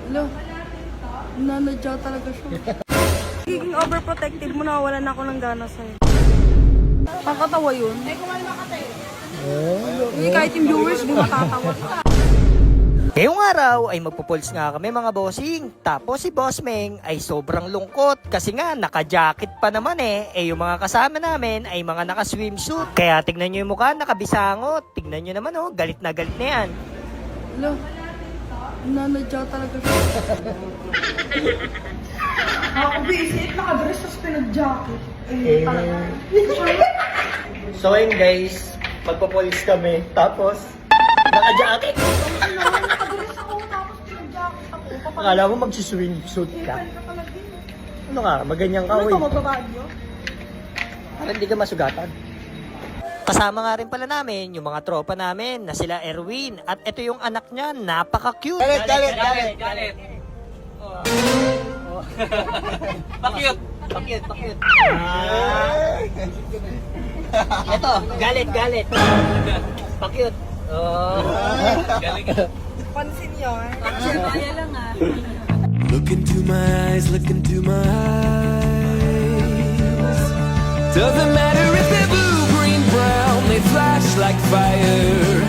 Hello. Nanadya talaga siya. Giging overprotective mo, nawalan ako ng gana sa'yo. Kakatawa yun. Hindi kahit yung viewers, di matatawa. Ngayong araw ay magpupuls nga kami mga bossing. Tapos si Boss Meng ay sobrang lungkot kasi nga naka-jacket pa naman yung mga kasama namin ay mga naka-swimsuit. Kaya tignan nyo yung mukha, nakabisangot. Tignan nyo naman galit na yan. Hello. Nanadya talaga siya. Ako visit, nakadress tapos pinag-jacket. So ayun guys, magpupuls kami. Tapos naka-jacket. Nakadress ako tapos pinag-jacket ako. Akala mo magsuswimsuit ka. Ano ka? Maganyan ka, Ano uy. to, magbabagyo? Para hindi ka masugatan. Kasama nga rin pala namin yung mga tropa namin na sila Erwin. At ito yung anak niya, napaka-cute. Galit. Pakyut. Ito, galit. Pakyut. Pansin yun. Kaya lang Look into my eyes, look into my eyes. Doesn't matter if they're blue, green, brown, they flash like fire.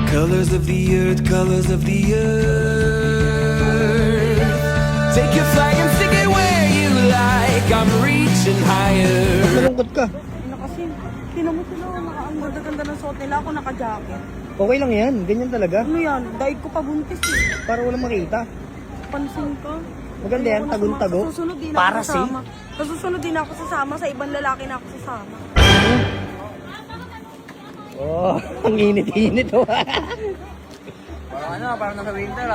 Colors of the earth, colors of the earth. Take your flag and stick it where you like. I'm reaching higher. Malungkot ka. Ano kasi, tinan mo sila, ang ganda-ganda ng suot nila, ako naka-jacket. Okay lang yan. Ganyan talaga. Ano yan? Daig ko pa buntis Para walang makita. Pansin ko. Maganda yan, tagun-tago. Sa susunod din Para ako sasama. Sa susunod din ako sasama, sa ibang lalaki na ako sasama. Oh, ang init-init Parang nasa winter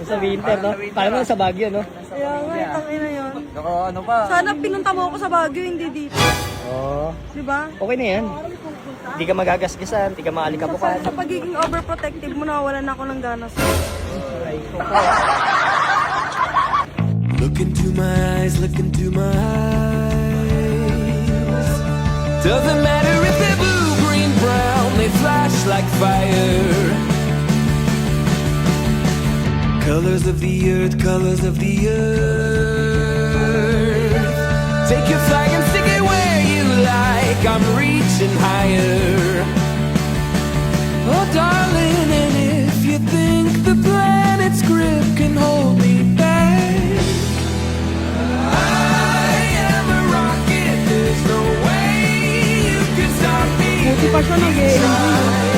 Sa winter, no? Parang sa Baguio, no? Kaya nga, itangin na yun. Nako, ano pa? Sana pinunta mo ako sa Baguio, hindi dito. Oh, Diba? okay na yan. Hindi ka magagasgasan, hindi ka maalikabukan. Sa pagiging overprotective mo, nawalan ako ng gana sa'yo. Look into my eyes, look into my eyes. Doesn't matter if they're blue, green, brown, they flash like fire. Colors of the earth, colors of the earth. Take your flag and stick it where you like. I'm reaching higher. Oh, darling, and if you think the planet's grip can hold me back, I am a rocket. There's no way you can stop me. Buti pa siya nag-e-enjoy.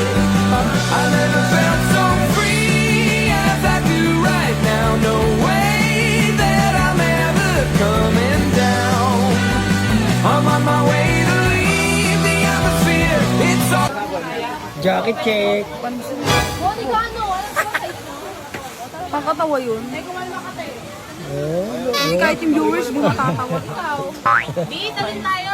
I never felt so free as I do right now. No way that I'm ever coming down. I'm on my way to leave the atmosphere. It's all. Jacket check. Kakatawa yun. Hindi kahit yung viewers, di matatawa. Di, talin tayo.